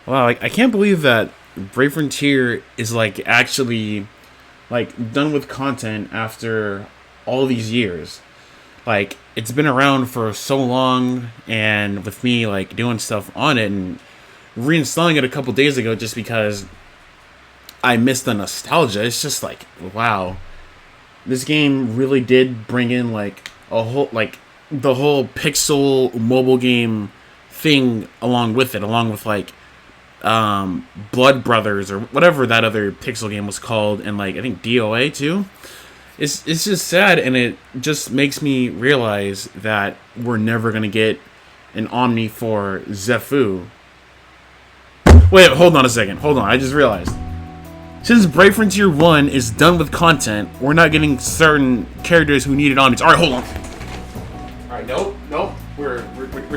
Wow, like I can't believe that Brave Frontier is like actually like done with content after all these years. Like it's been around for so long, and with me like doing stuff on it and reinstalling it a couple days ago just because I missed the nostalgia. It's just like wow, this game really did bring in like a whole like the whole pixel mobile game thing along with it, along with like Blood Brothers or whatever that other pixel game was called, and like I think DOA too. It's just sad, and it just makes me realize that we're never gonna get an Omni for Zefu. Wait, hold on a second. Hold on, I just realized. Since Brave Frontier 1 is done with content, we're not getting certain characters who needed Omnis. Alright, hold on. Alright, nope. We're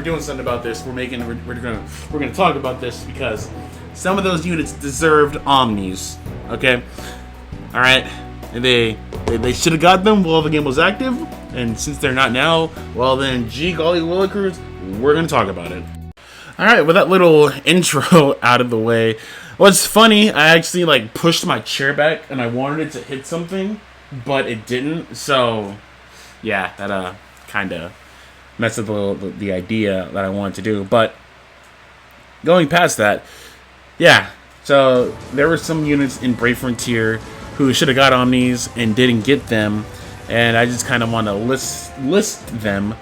doing something about this. We're gonna talk about this because some of those units deserved Omnis. Okay? Alright. They should have got them while the game was active, and since they're not now, well then, gee golly willikers, we're gonna talk about it. Alright, with that little intro out of the way, what's funny, I actually like pushed my chair back and I wanted it to hit something, but it didn't, so yeah, that kinda messed up the idea that I wanted to do. But going past that, yeah, so there were some units in Brave Frontier who should have got Omnis and didn't get them, and I just kind of want to list them.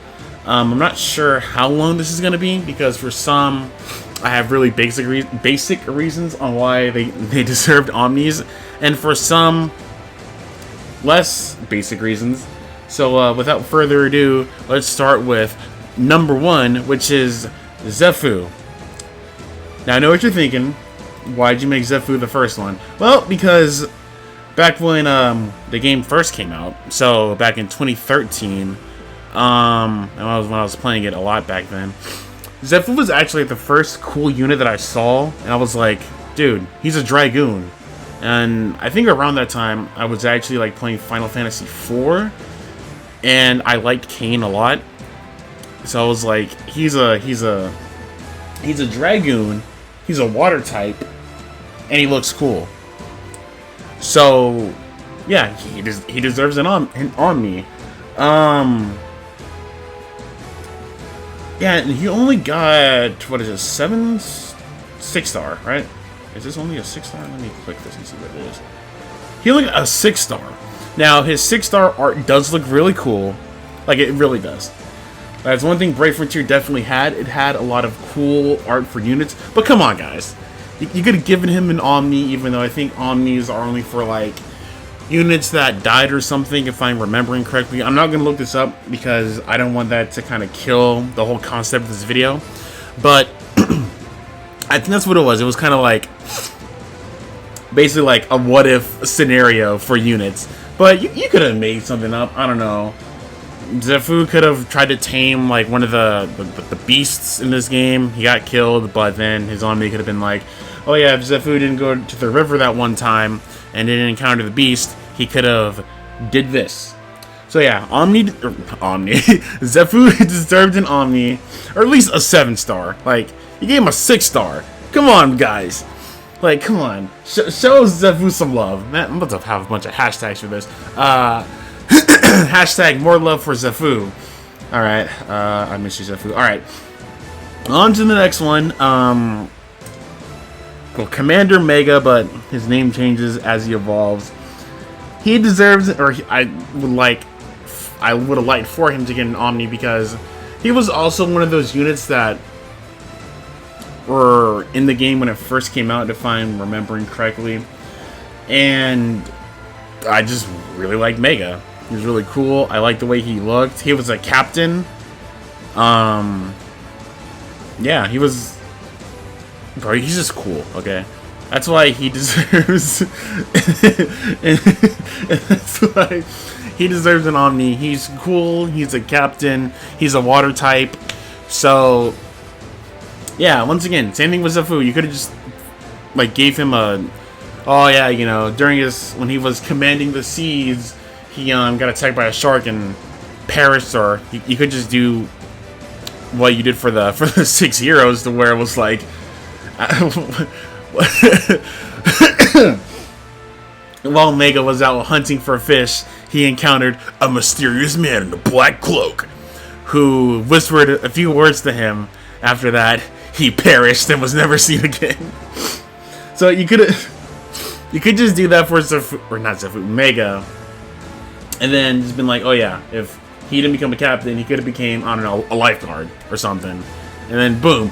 I'm not sure how long this is going to be, because for some I have really basic reasons on why they deserved Omnis, and for some less basic reasons. So without further ado, let's start with number 1, which is Zefu. Now I know what you're thinking. Why'd you make Zefu the first one? Well, because back when the game first came out, so back in 2013, when I was playing it a lot back then, Zefu was actually the first cool unit that I saw, and I was like, dude, he's a Dragoon. And I think around that time, I was actually like playing Final Fantasy IV, and I liked Kane a lot. So I was like, he's a Dragoon, he's a water type, and he looks cool. So, yeah, he deserves an Omni. Yeah, and he only got, what is it, 6-star, right? Is this only a 6-star? Let me click this and see what it is. He only got a 6-star. Now, his 6-star art does look really cool. Like, it really does. That's one thing Brave Frontier definitely had. It had a lot of cool art for units. But come on, guys. You could have given him an Omni, even though I think Omnis are only for, like, units that died or something, if I'm remembering correctly. I'm not going to look this up because I don't want that to kind of kill the whole concept of this video. But I think that's what it was. It was kind of like, basically like a what-if scenario for units. But you could have made something up. I don't know. Zefu could have tried to tame like one of the beasts in this game. He got killed, but then his Omni could have been like, oh yeah, if Zefu didn't go to the river that one time and didn't encounter the beast, he could have did this. So yeah, Omni, Zefu deserved an Omni, or at least a 7-star. Like, you gave him a 6-star. Come on, guys. Like, come on. Show Zefu some love. Man, I'm about to have a bunch of hashtags for this. Hashtag more love for Zefu. Alright, I miss you, Zefu. Alright. On to the next one. Well, Commander Mega, but his name changes as he evolves. He deserves, or I would have liked for him to get an Omni, because he was also one of those units that were in the game when it first came out, if I'm remembering correctly. And I just really liked Mega. He was really cool. I liked the way he looked. He was a captain. Yeah, he was... Bro, he's just cool, okay? That's why he deserves... and that's why he deserves an Omni. He's cool. He's a captain. He's a water type. So, yeah, once again, same thing with Zefu. You could have just, like, gave him a... Oh, yeah, you know, during his... When he was commanding the seas, he got attacked by a shark and perished, or you could just do what you did for the 6 heroes, to where it was like, While Mega was out hunting for fish, he encountered a mysterious man in a black cloak who whispered a few words to him. After that, he perished and was never seen again. So you could just do that for Zefu, or not Zefu, Mega, and then just been like, oh yeah, if he didn't become a captain, he could have became, I don't know, a lifeguard or something, and then boom,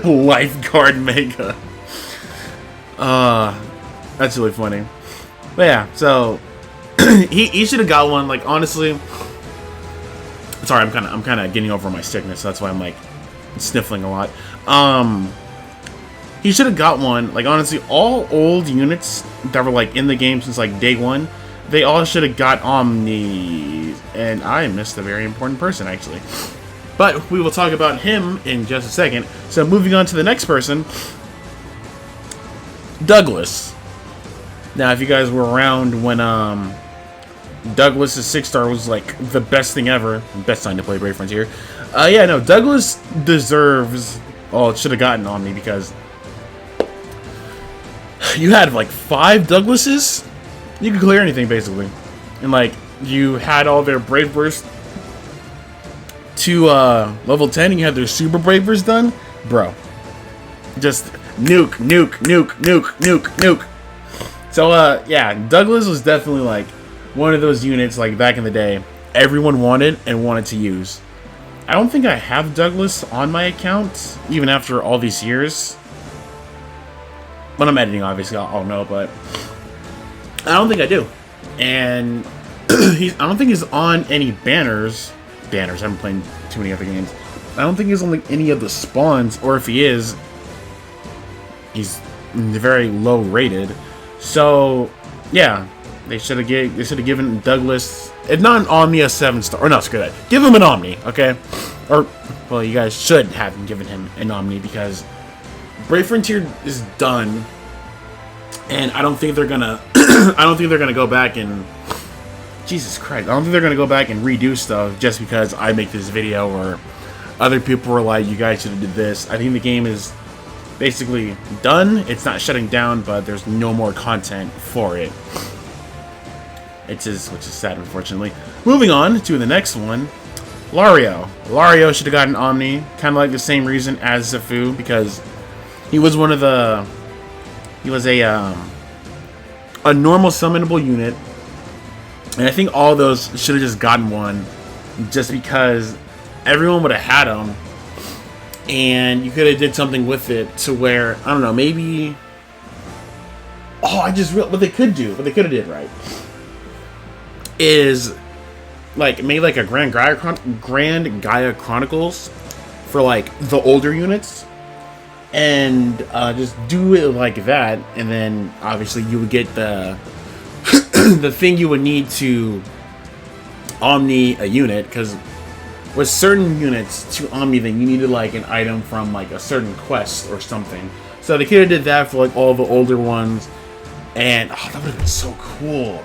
lifeguard Mega. That's really funny. But yeah, so he should have got one. Like honestly, sorry, I'm kind of getting over my sickness. So that's why I'm like sniffling a lot. He should have got one. Like honestly, all old units that were like in the game since like day one, they all should have got omni. And I missed a very important person actually. But we will talk about him in just a second. So moving on to the next person, Douglas. Now, if you guys were around when Douglas' 6-star was like the best thing ever, best time to play Brave Frontier. Yeah, no, Douglas deserves. Oh, it should have gotten on me because you had like 5 Douglases. You could clear anything basically, and like you had all their Brave Burst to level 10, and you had their Super Brave Burst done, bro. Just nuke, nuke, nuke, nuke, nuke, nuke. So, yeah, Douglas was definitely, like, one of those units, like, back in the day, everyone wanted and wanted to use. I don't think I have Douglas on my account, even after all these years. When I'm editing, obviously, I'll know, but I don't think I do. And I don't think he's on any banners. I haven't played too many other games. I don't think he's on, like, any of the spawns, or if he is, he's very low rated. So, yeah, they should have given Douglas, if not an Omni, a 7-star. Or no, screw that. Give him an Omni, okay? Or, well, you guys should have given him an Omni because Brave Frontier is done, and I don't think they're gonna. I don't think they're gonna go back and. Jesus Christ! I don't think they're gonna go back and redo stuff just because I make this video or other people were like, "You guys should have did this." I think the game is basically done. It's not shutting down, but there's no more content for it. Which is sad, unfortunately. Moving on to the next one, Lario. Lario should have gotten Omni, kind of like the same reason as Zefu, because he was one of the. He was a normal summonable unit, and I think all those should have just gotten one, just because everyone would have had them. And you could have did something with it to where, I don't know, maybe. Oh, I just realized what they could have did right is like maybe like a Grand Gaia Chronicles for like the older units, and just do it like that, and then obviously you would get the the thing you would need to Omni a unit, because with certain units to Omni, then you needed like an item from like a certain quest or something. So they could have did that for like all the older ones, and oh, that would have been so cool.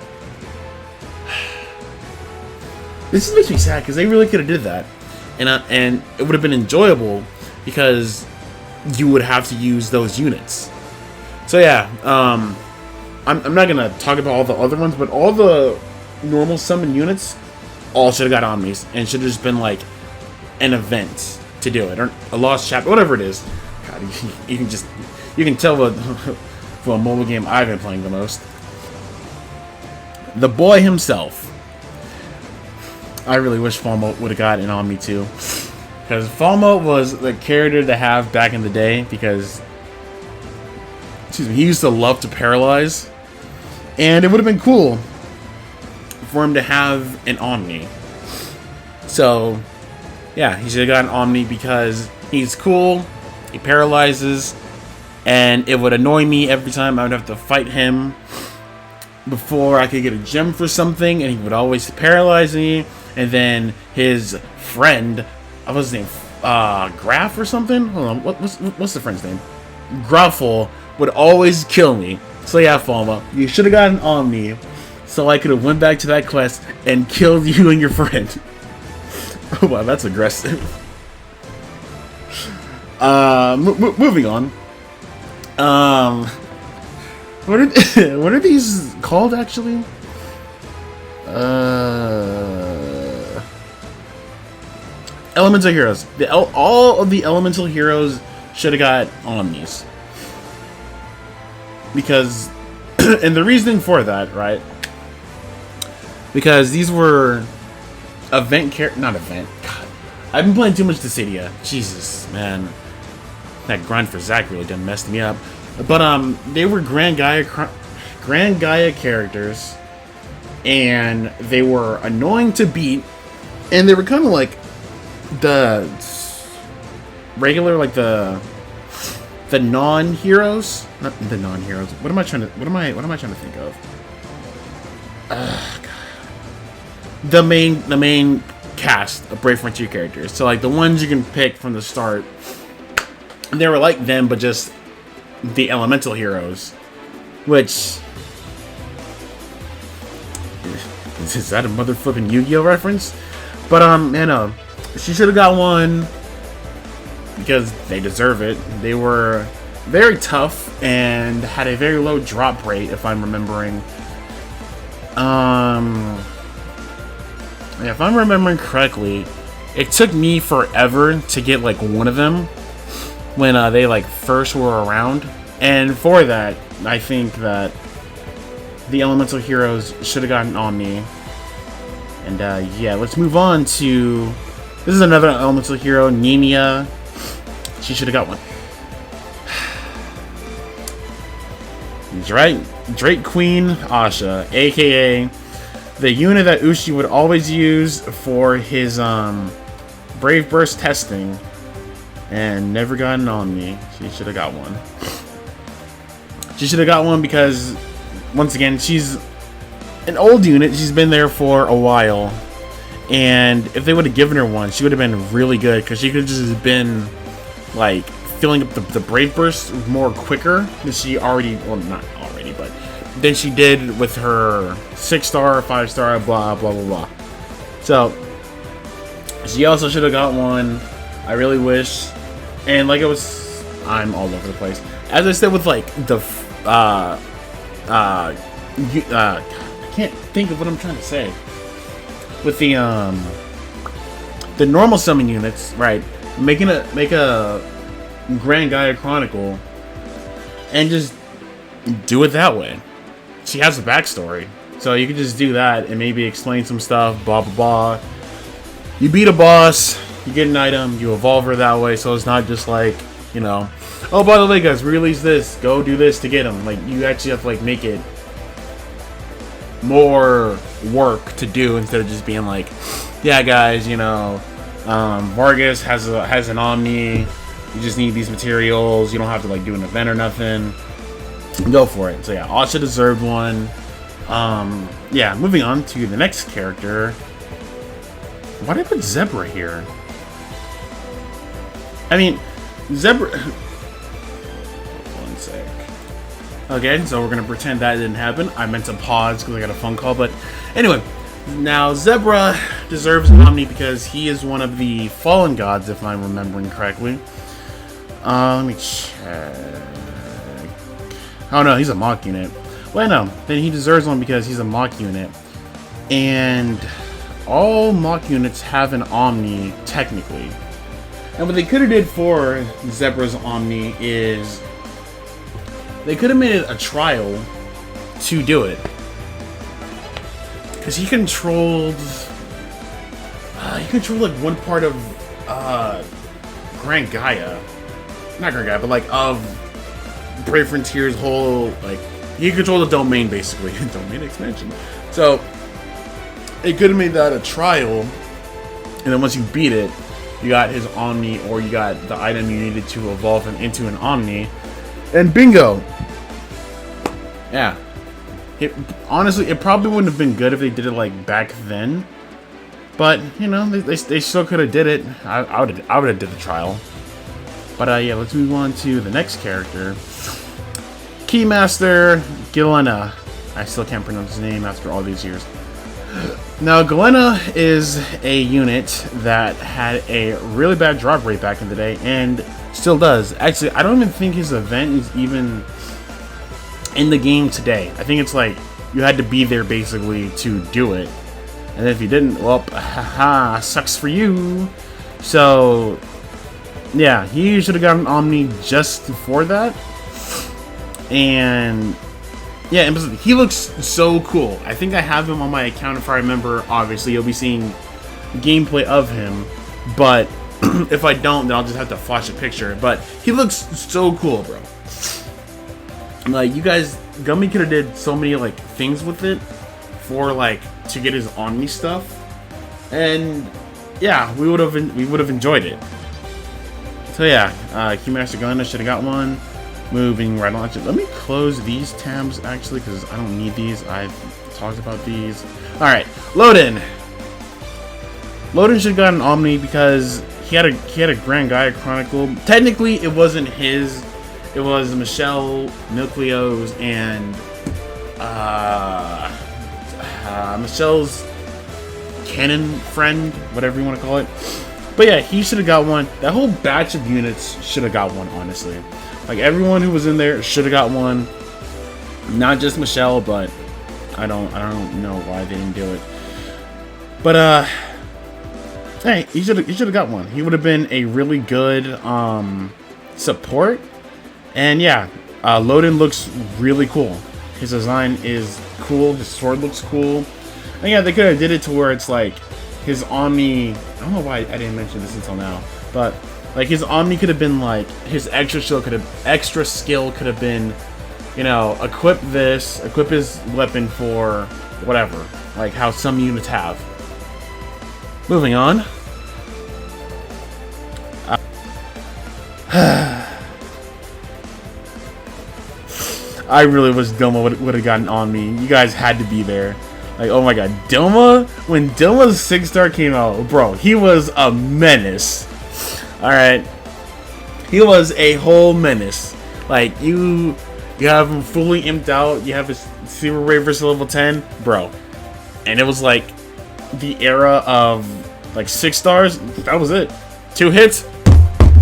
This makes me sad because they really could have did that, and it would have been enjoyable because you would have to use those units. So yeah, I'm not gonna talk about all the other ones, but all the normal summon units all should have got Omnis, and should have just been like an event to do it, or a lost chapter, whatever it is. God, you can tell what for a mobile game I've been playing the most. The boy himself. I really wish Fomo would have got an Omni too, because Fomo was the character to have back in the day, because he used to love to paralyze, and it would have been cool for him to have an Omni. So yeah, he should have got an Omni because he's cool, he paralyzes, and it would annoy me every time I would have to fight him before I could get a gem for something, and he would always paralyze me. And then his friend, what was his name? Graf or something? Hold on, what's the friend's name? Gruffle would always kill me. So yeah, Fomo, you should have gotten Omni, so I could have went back to that quest and killed you and your friend. Oh wow, that's aggressive. Moving on. What are what are these called actually? Elemental heroes. All of the elemental heroes should have got omnis. Because, and the reasoning for that, right? Because these were not event. God, I've been playing too much Dissidia. Jesus, man, that grind for Zach really done messed me up. But they were Grand Gaia characters, and they were annoying to beat, and they were kind of like the regular, like the non-heroes, not the non-heroes. What am I trying to think of? God. The main cast of Brave Frontier characters. So like the ones you can pick from the start. They were like them, but just the elemental heroes. Which is that a motherfucking Yu-Gi-Oh reference? But she should have got one because they deserve it. They were very tough and had a very low drop rate, if I'm remembering. If I'm remembering correctly, it took me forever to get like one of them when they like first were around, and for that, I think that the elemental heroes should have gotten omni. And yeah, let's move on to this is another elemental hero, Nemia. She should have got one. Drake Queen Asha, aka the unit that Ushi would always use for his Brave Burst testing, and never got an Omni. She should have got one. She should have got one because, once again, she's an old unit. She's been there for a while, and if they would have given her one, she would have been really good because she could have just been like filling up the Brave Burst more quicker than she already, well, not already, but than she did with her 6-star, 5-star, blah blah blah blah. So she also should have got one. I really wish. And like I'm all over the place. As I said with like the I can't think of what I'm trying to say. With the normal summon units, right? Make a Grand Gaia Chronicle and just do it that way. She has a backstory, so you can just do that and maybe explain some stuff, blah blah blah. You beat a boss, you get an item, you evolve her that way, so it's not just like, you know, oh, by the way guys, release this, go do this to get them. Like, you actually have to like make it more work to do instead of just being like, yeah guys, you know, Vargas has an Omni, you just need these materials, you don't have to like do an event or nothing. Go for it. So yeah, Asha deserved one. Yeah, moving on to the next character. Why did I put Zebra here? I mean, Zebra... One sec. Okay, so we're going to pretend that didn't happen. I meant to pause because I got a phone call, but anyway. Now, Zebra deserves an Omni because he is one of the fallen gods, if I'm remembering correctly. Let me check. Oh no, he's a mock unit. Well, no, then he deserves one because he's a mock unit. And all mock units have an Omni, technically. And what they could have did for Zebra's Omni is they could have made it a trial to do it. Because he controlled like one part of Grand Gaia. Not Grand Gaia, but like of Brave Frontier's whole, like, he controlled the domain basically. Domain expansion. So it could have made that a trial, and then once you beat it, you got his Omni, or you got the item you needed to evolve him into an Omni, and bingo. Yeah. Honestly, it probably wouldn't have been good if they did it like back then, but you know, they still could have did it. I would have did the trial. But yeah, let's move on to the next character, Keymaster Galena. I still can't pronounce his name after all these years. Now, Galena is a unit that had a really bad drop rate back in the day, and still does. Actually, I don't even think his event is even in the game today. I think it's like you had to be there basically to do it, and if you didn't, well, haha, sucks for you. So, yeah, he should have gotten Omni just for that, and yeah, he looks so cool. I think I have him on my account if I remember. Obviously, you'll be seeing gameplay of him, but if I don't, then I'll just have to flash a picture. But he looks so cool, bro. Like, you guys, Gummy could have did so many like things with it for like to get his Omni stuff, and yeah, we would have enjoyed it. So yeah, Keymaster Galena should have got one. Moving right on. Let me close these tabs actually, because I don't need these. I've talked about these. Alright, Loden. Loden should have got an Omni because he had a Grand Gaia Chronicle. Technically it wasn't his. It was Michelle, Milcleo's, and Michelle's canon friend, whatever you want to call it. But yeah, he should have got one. That whole batch of units should have got one, honestly. Like, everyone who was in there should have got one. Not just Michelle, but I don't know why they didn't do it. But hey, he should have got one. He would have been a really good support. And yeah, Loden looks really cool. His design is cool. His sword looks cool. And yeah, they could have did it to where it's like his Omni. I don't know why I didn't mention this until now, but like his Omni could have been like his extra skill could have been, you know, equip his weapon for whatever, like how some units have. Moving on. I really wish Domo would have gotten on me. You guys had to be there. Like, oh my god, Domo? When Domo's 6-star came out, bro, he was a menace. Alright. He was a whole menace. Like, you have him fully imped out, you have his Super Ray versus level 10, bro. And it was like the era of like 6 stars, that was it. 2 hits,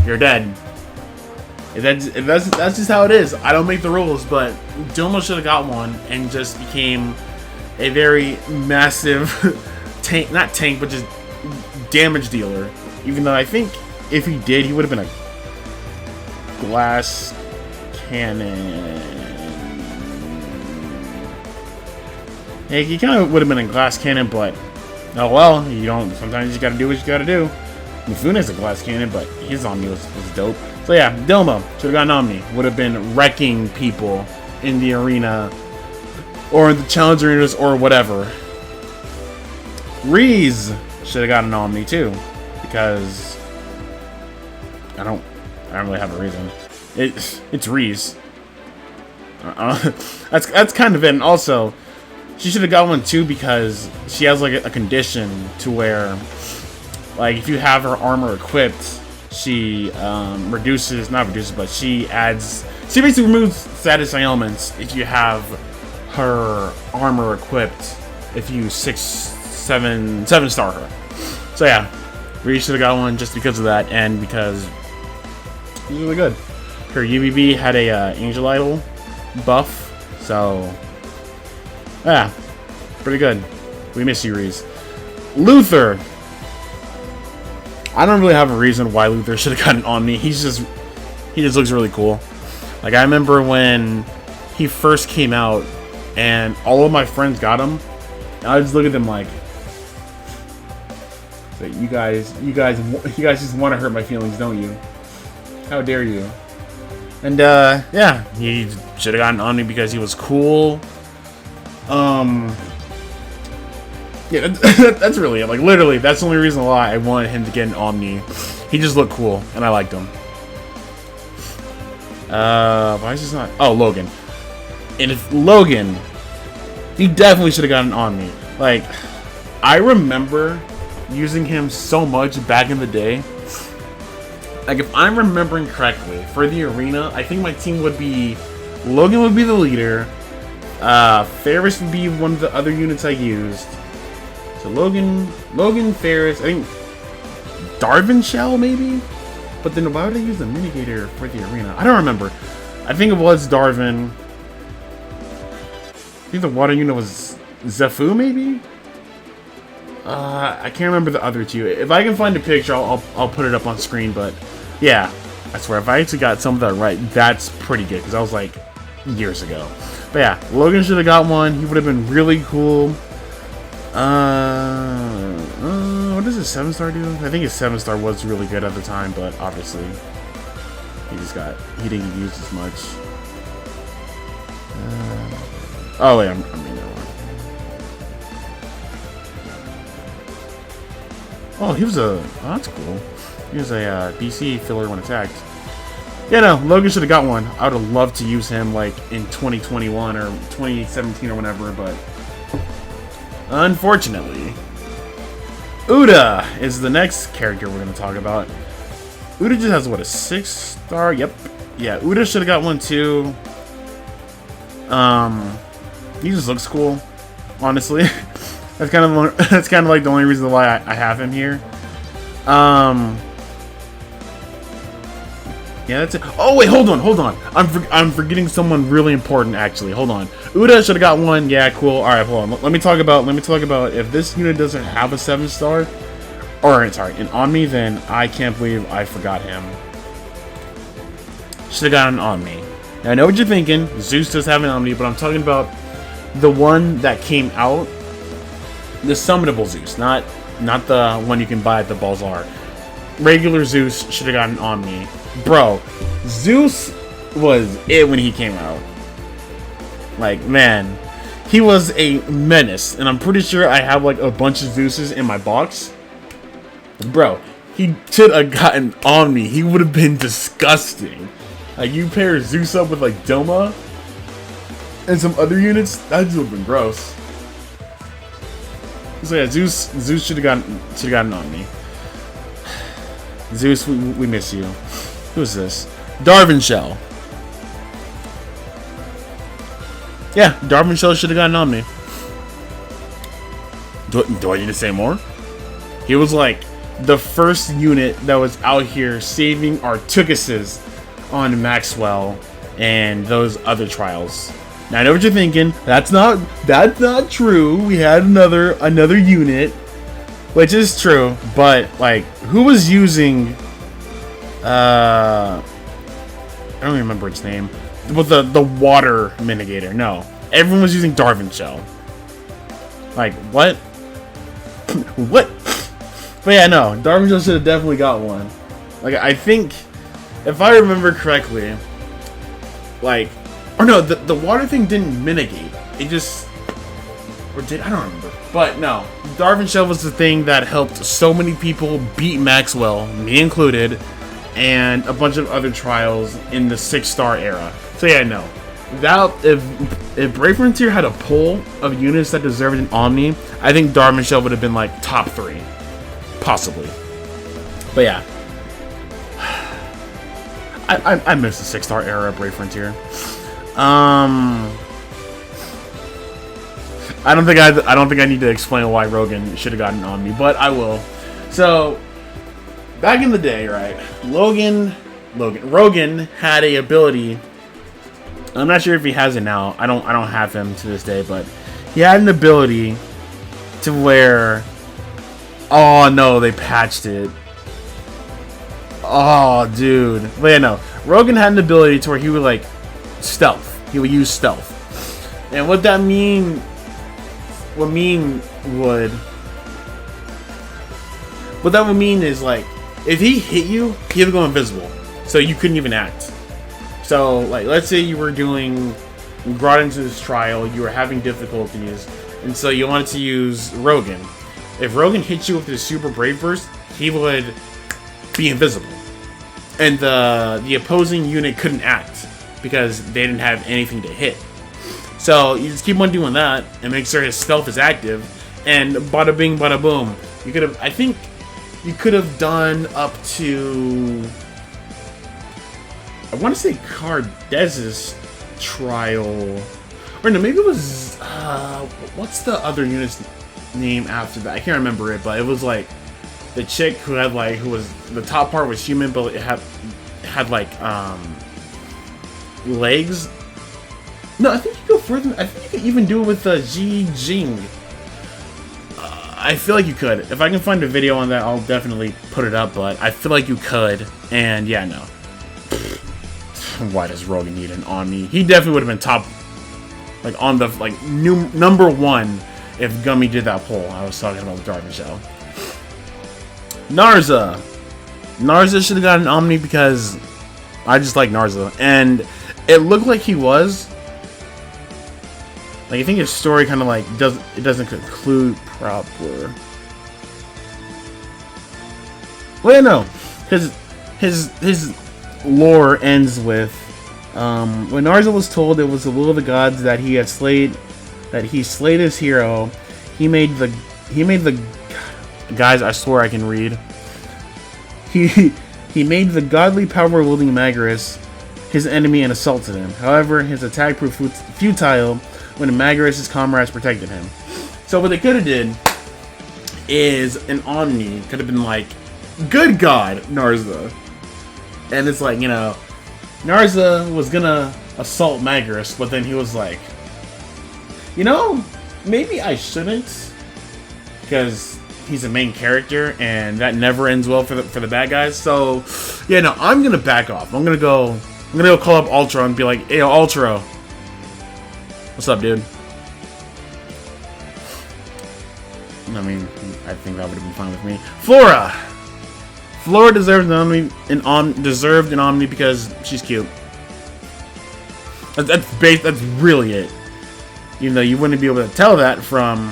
you're dead. That's just how it is. I don't make the rules, but Domo should have got one and just became a very massive tank, not tank, but just damage dealer. Even though I think if he did, he would have been a glass cannon. Yeah, he kind of would have been a glass cannon, but oh well. You don't. Sometimes you gotta do what you gotta do. Mifune's a glass cannon, but his Omni was dope. So yeah, Domo should have gotten Omni. Would have been wrecking people in the arena or the challenge arenas or whatever. Reese should have gotten Omni too, because I don't really have a reason. It's Reese. That's kind of it. And also, she should have got one too because she has like a condition to where, like, if you have her armor equipped, she she basically removes status ailments if you have her armor equipped, if you 7-star her. So yeah, Reese should have got one just because of that, and because it was really good. Her UBB had a Angel Idol buff, so yeah, pretty good. We miss you, Reese. Luther. I don't really have a reason why Luther should have gotten Omni. He just looks really cool. Like, I remember when he first came out and all of my friends got him, and I just look at them like, you guys just want to hurt my feelings, don't you? How dare you? And yeah, he should have gotten Omni because he was cool. Yeah, that's really it. Like, literally, that's the only reason why I wanted him to get an Omni. He just looked cool, and I liked him. Why is this not? Oh, Logan. And if Logan, he definitely should have gotten an Omni. Like, I remember using him so much back in the day. Like, if I'm remembering correctly, for the arena, I think my team would be Logan would be the leader. Ferris would be one of the other units I used. So Logan, Ferris, I think Darvin Shell maybe? But then why would they use the mitigator for the arena? I don't remember. I think it was Darvin. I think the water unit was Zefu maybe? I can't remember the other two. If I can find a picture, I'll put it up on screen. But yeah, I swear, if I actually got some of that right, that's pretty good. Because I was like years ago. But yeah, Logan should have got one. He would have been really cool. What does his 7-star do? I think his 7-star was really good at the time, but obviously he didn't get used as much. Oh wait, I mean, no one. Oh, that's cool. He was a DC filler when attacked. Yeah, no, Logan should have got one. I would have loved to use him like in 2021 or 2017 or whatever, but unfortunately, Uda is the next character we're going to talk about. Uda just has, what, a 6-star? Yep. Yeah, Uda should have got one too. He just looks cool, honestly. that's kind of like the only reason why I have him here. Yeah, that's it. Oh wait, hold on. I'm forgetting someone really important actually. Hold on. Uda should have got one. Yeah, cool. All right, hold on. Let me talk about if this unit doesn't have a 7-star, or sorry, an Omni, then I can't believe I forgot him. Should have got an Omni. Now I know what you're thinking. Zeus does have an Omni, but I'm talking about the one that came out, the summonable Zeus, not the one you can buy at the Bazaar. Regular Zeus should have got an Omni. Bro, Zeus was it when he came out. Like, man, he was a menace. And I'm pretty sure I have like a bunch of Zeuses in my box. Bro, he should have gotten Omni. He would have been disgusting. Like, you pair Zeus up with like Domo and some other units, that just would have been gross. So yeah, Zeus should have gotten Omni. Zeus, we miss you. Who's this? Darvin Shell. Yeah, Darvin Shell should have gotten Omni. Do I need to say more? He was like the first unit that was out here saving Artukuses on Maxwell and those other trials. Now I know what you're thinking. That's not true. We had another unit, which is true, but like, who was using I don't remember its name. With the water mitigator. No. Everyone was using Darvin Shell. Like, what? What? But yeah, no. Darvin Shell should have definitely got one. Like, I think, if I remember correctly, like, or no, the water thing didn't mitigate. It just, or did, I don't remember. But no, Darvin Shell was the thing that helped so many people beat Maxwell, me included, and a bunch of other trials in the 6-star era. So yeah, no. That, if Brave Frontier had a poll of units that deserved an Omni, I think Darvin Shell would have been like top 3. Possibly. But yeah. I miss the 6-star era of Brave Frontier. I don't think I need to explain why Rogan should have gotten Omni, but I will. So back in the day, right? Rogan had a ability. I'm not sure if he has it now. I don't have him to this day, but he had an ability to where, oh no, they patched it. Oh, dude. But yeah, no. Rogan had an ability to where he would like stealth. He would use stealth. And what that would mean is like, if he hit you, he would go invisible. So you couldn't even act. So, like, let's say you brought into this trial, you were having difficulties, and so you wanted to use Rogan. If Rogan hit you with his super brave burst, he would be invisible. And the opposing unit couldn't act because they didn't have anything to hit. So you just keep on doing that and make sure his stealth is active, and bada bing, bada boom. I think you could have done up to, I want to say Cardez's trial, or no, maybe it was what's the other units? name after that. I can't remember it, but it was like the chick who had like the top part was human, but it had like legs. No, I think you go further. I think you could even do it with Ji Jing. I feel like you could. If I can find a video on that, I'll definitely put it up. But I feel like you could. And yeah, no. Why does Rogan need an Omni? He definitely would have been top, like on the number one if Gummy did that poll I was talking about with Dartmouth show. Narsa. Narsa should have got an Omni because I just like Narsa, and it looked like he was. Like, I think his story kind of like doesn't conclude proper. Well, yeah, no, because his lore ends with when Narsa was told it was the will of the gods that he slayed his hero. He made the guys. I swear I can read. He made the godly power wielding Magirus his enemy and assaulted him. However, his attack proved futile when Magirus' comrades protected him. So what they could have did is an Omni could have been like, good God, Narsa. And it's like, you know, Narsa was gonna assault Magirus, but then he was like, you know, maybe I shouldn't, because he's a main character, and that never ends well for the bad guys. So, yeah, no, I'm gonna back off. I'm gonna go call up Ultra and be like, hey, Ultra, what's up, dude? I mean, I think that would have been fine with me. Flora deserved an Omni because she's cute. That's really it. You know, you wouldn't be able to tell that from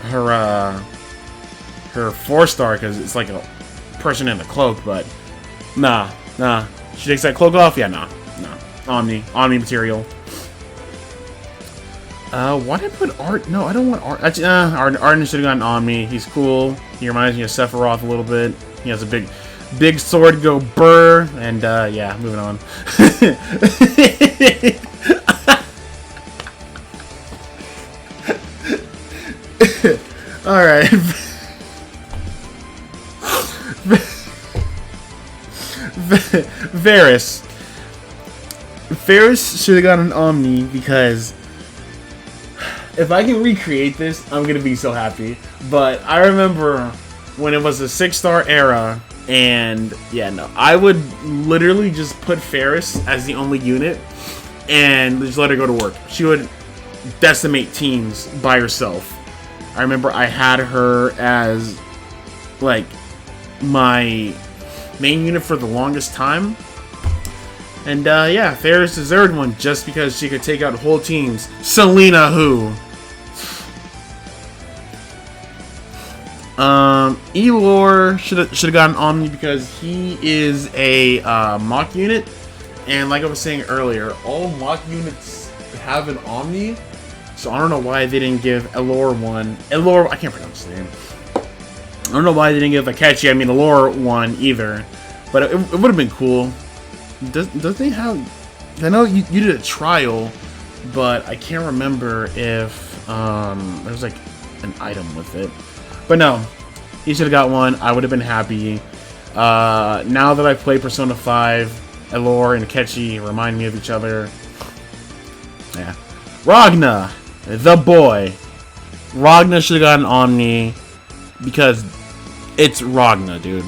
her 4-star because it's like a person in a cloak. But nah. She takes that cloak off. Yeah, nah. Omni material. Why did I put Art? No, I don't want Art. Actually, Arden should have gotten Omni. He's cool. He reminds me of Sephiroth a little bit. He has a big sword, go burr, and yeah, moving on. All right. Ferris should have got an Omni because if I can recreate this, I'm gonna be so happy. But I remember when it was a 6-star era, and yeah, no, I would literally just put Ferris as the only unit and just let her go to work. She would decimate teams by herself. I remember I had her as like my main unit for the longest time. And yeah, Ferris deserved one just because she could take out whole teams. Selena who? Elor should have gotten Omni because he is a mock unit, and like I was saying earlier, all mock units have an Omni, so I don't know why they didn't give Elor one. Elor, I can't pronounce his name. I don't know why they didn't give Elor one either, but it would have been cool. Does they have? I know you did a trial, but I can't remember if there was like an item with it. But no, he should have got one. I would have been happy. Now that I've played Persona 5, Elor and Akechi remind me of each other. Yeah. Ragna, the boy. Ragna should have got an Omni because it's Ragna, dude.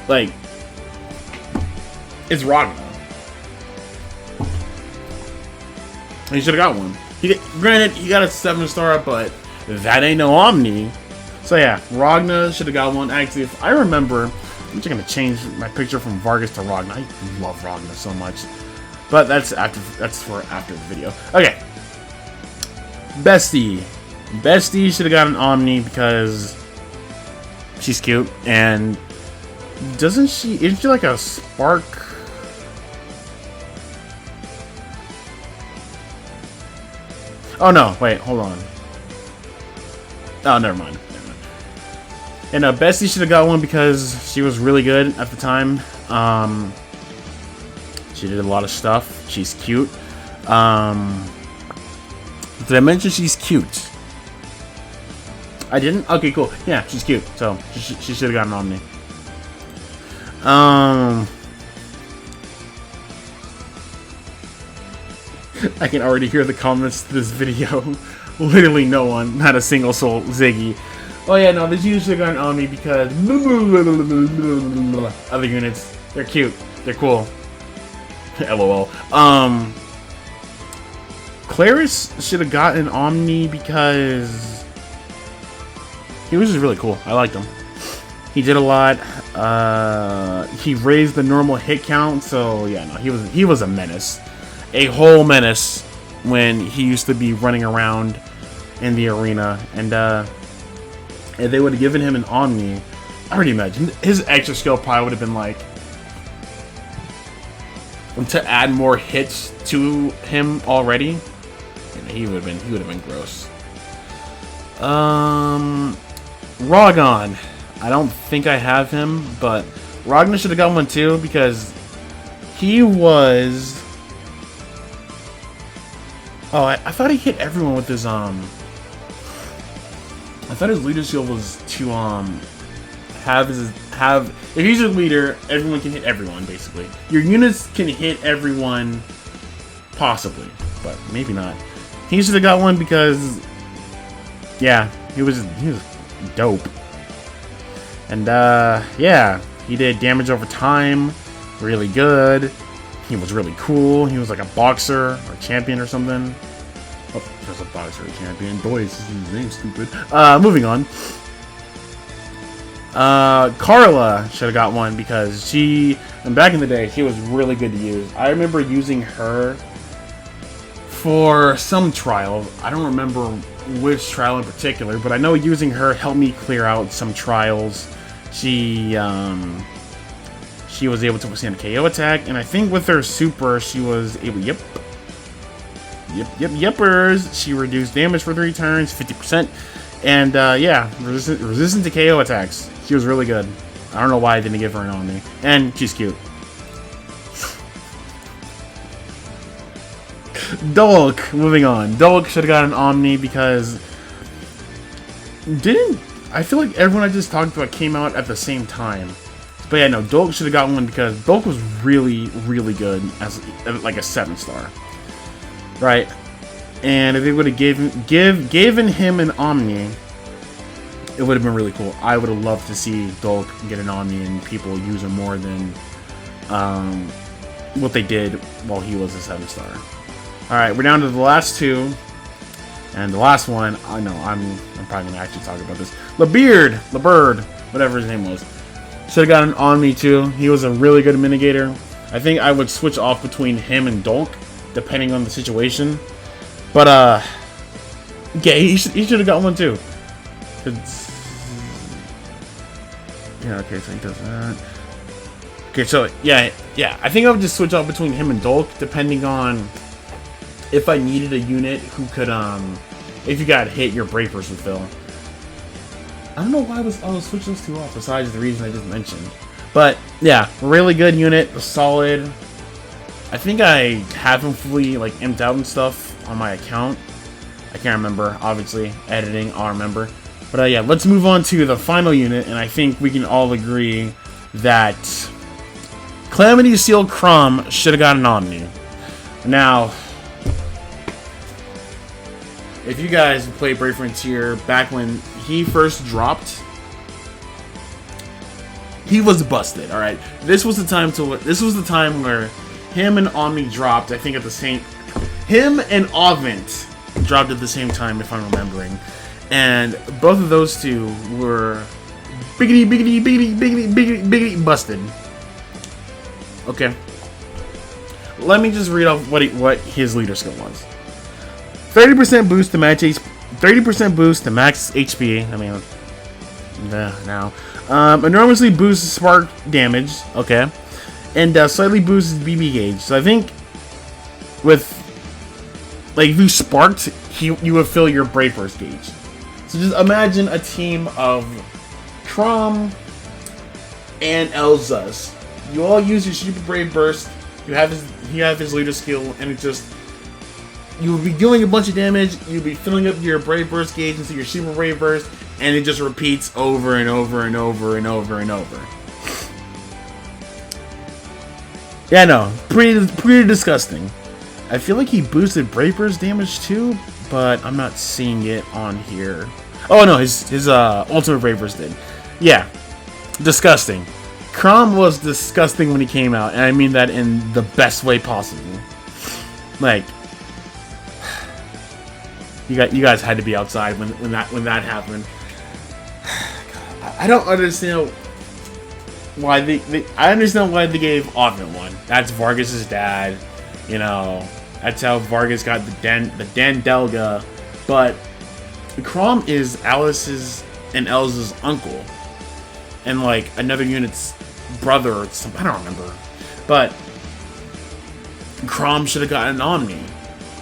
Like, it's Ragna. He should have got one. Granted, he got a 7-star, but that ain't no Omni. So yeah, Ragna should have got one. Actually, if I remember, I'm just gonna change my picture from Vargas to Ragna. I love Ragna so much. But that's for after the video. Okay. Bestie should have got an Omni because she's cute, and isn't she like a spark? Oh no, wait, hold on. Oh, never mind. And Bestie should have got one because she was really good at the time. She did a lot of stuff. She's cute. Did I mention she's cute? I didn't? Okay, cool. Yeah, she's cute. So, she should have gotten Omni. I can already hear the comments to this video. Literally no one. Not a single soul. Ziggy. Oh yeah, no, this usually got an Omni because other units. They're cute. They're cool. LOL. Claris should have gotten Omni because he was just really cool. I liked him. He did a lot. He raised the normal hit count, so yeah, no, he was a menace. A whole menace when he used to be running around in the arena. And if they would have given him an Omni, I already imagine his extra skill probably would have been like to add more hits to him already. He would have been gross. Ragna. I don't think I have him, but Ragna should have got one too because he was. Oh, I thought he hit everyone with his I thought his leader skill was to have if he's your leader, everyone can hit everyone basically. Your units can hit everyone, possibly, but maybe not. He should have got one because, yeah, he was dope. And yeah, he did damage over time, really good. He was really cool. He was like a boxer or champion or something. Oh, there's a boxer or champion. Boys, his name's stupid. Moving on. Cara should have got one because and back in the day, she was really good to use. I remember using her for some trial. I don't remember which trial in particular, but I know using her helped me clear out some trials. She was able to withstand a KO attack, and I think with her super, she was able. Yepers. She reduced damage for 3 turns, 50%, and yeah, resistant to KO attacks. She was really good. I don't know why I didn't give her an Omni, and she's cute. Dolk, moving on. Dolk should have got an Omni because I feel like everyone I just talked about came out at the same time. But yeah, no, Dolk should have got one because Dolk was really, really good as like a 7-star, right? And if they would have given him an Omni, it would have been really cool. I would have loved to see Dolk get an Omni and people use him more than what they did while he was a 7-star. Alright, we're down to the last 2. And the last one, I know, I'm probably going to actually talk about this. LeBird, whatever his name was. Should have got an Omni too. He was a really good mitigator. I think I would switch off between him and Dolk, depending on the situation. But, yeah, he should have got one too. Yeah, okay, so he does that. Okay, so, yeah, I think I would just switch off between him and Dolk, depending on if I needed a unit who could, if you got hit, your Brave Burst would fill. I don't know why I was switching those 2 off, besides the reason I just mentioned. But, yeah, really good unit, solid. I think I have him fully, like, imped out and stuff on my account. I can't remember, obviously. Editing, I'll remember. But, yeah, let's move on to the final unit, and I think we can all agree that Calamity Seal Chrom should have got an Omni. Now, if you guys played Brave Frontier back when he first dropped, he was busted. All right, this was the time where him and Omni dropped. I think at the same, him and Avent dropped at the same time, if I'm remembering, and both of those 2 were biggity busted. Okay, let me just read off what his leader skill was. 30% boost to max HP. 30% boost to max HP. I mean, now. Enormously boosts spark damage. Okay. And slightly boosts BB gauge. So I think with, like, if you sparked, you would fill your Brave Burst gauge. So just imagine a team of Chrom and Elzas. You all use your Super Brave Burst. He have his leader skill, and it just, you will be dealing a bunch of damage. You'll be filling up your Brave Burst gauge into your Super Brave Burst. and it just repeats over and over and over and over and over. Yeah, no, pretty disgusting. I feel like he boosted Braper's damage too, but I'm not seeing it on here. Oh no, his ultimate Braper's did. Yeah, disgusting. Chrom was disgusting when he came out, and I mean that in the best way possible. Like, you guys had to be outside when that happened. I don't understand why I understand why they gave Oven one. That's Vargas's dad, you know. That's how Vargas got the Dandelga. But Chrom is Alice's and Elsa's uncle, and like another unit's brother or something. I don't remember. But Chrom should have gotten an Omni.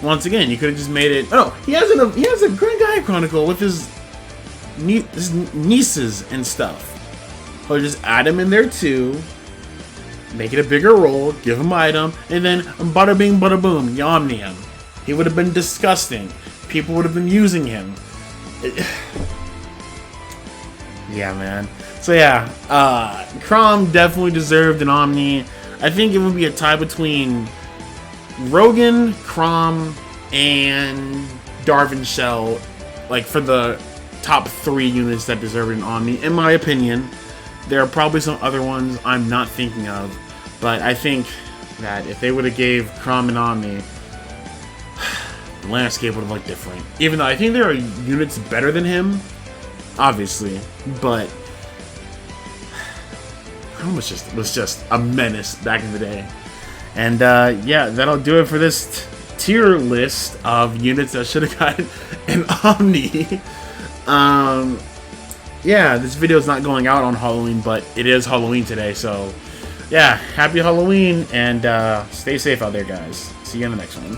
Once again, you could have just made it. Oh, he has a Grand Gaia Chronicle with his nieces and stuff. Or just add him in there too. Make it a bigger role, give him item, and then bada bing, bada boom, you Omni him. He would have been disgusting. People would have been using him. Yeah, man. So yeah, Chrom definitely deserved an Omni. I think it would be a tie between Rogan, Chrom, and Darvin Shell, like for the top 3 units that deserve an Omni, in my opinion. There are probably some other ones I'm not thinking of, but I think that if they would have gave Chrom an Omni, the landscape would have looked different. Even though I think there are units better than him, obviously, but Chrom was just a menace back in the day. And yeah, that'll do it for this tier list of units that should have gotten an Omni. Yeah, this video is not going out on Halloween, but it is Halloween today, so yeah, happy Halloween, and stay safe out there, guys. See you in the next one.